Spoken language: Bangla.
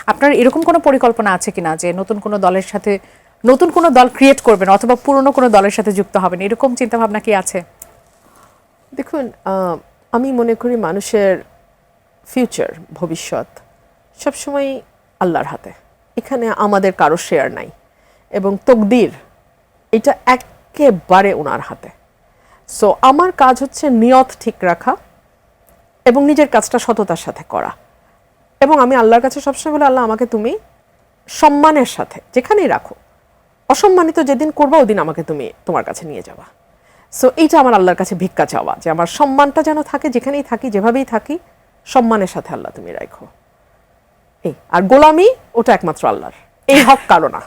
আপনার এরকম কোনো পরিকল্পনা আছে কিনা যে নতুন কোনো দলের সাথে নতুন কোনো দল ক্রিয়েট করবেন অথবা পুরনো কোনো দলের সাথে যুক্ত হবেন, এরকম চিন্তা ভাবনা কি আছে? দেখুন, আমি মনে করি মানুষের ফিউচার, ভবিষ্যৎ সবসময় আল্লাহর হাতে। এখানে আমাদের কারো শেয়ার নাই, এবং তকদির এটা একেবারে ওনার হাতে। সো আমার কাজ হচ্ছে নিয়ত ঠিক রাখা এবং নিজের কাজটা সততার সাথে করা। এবং আমি আল্লাহর কাছে সবসময় বলি, আল্লাহ আমাকে তুমি সম্মানের সাথে যেখানেই রাখো, অসম্মানিত যেদিন করবা ওদিন আমাকে তুমি তোমার কাছে নিয়ে যাবা। সো এইটা আমার আল্লাহর কাছে ভিক্ষা চাওয়া, যে আমার সম্মানটা যেন থাকে, যেখানেই থাকি যেভাবেই থাকি সম্মানের সাথে আল্লাহ তুমি রাখো। এই আর গোলামি ওটা একমাত্র আল্লাহর, এই হক কারো না।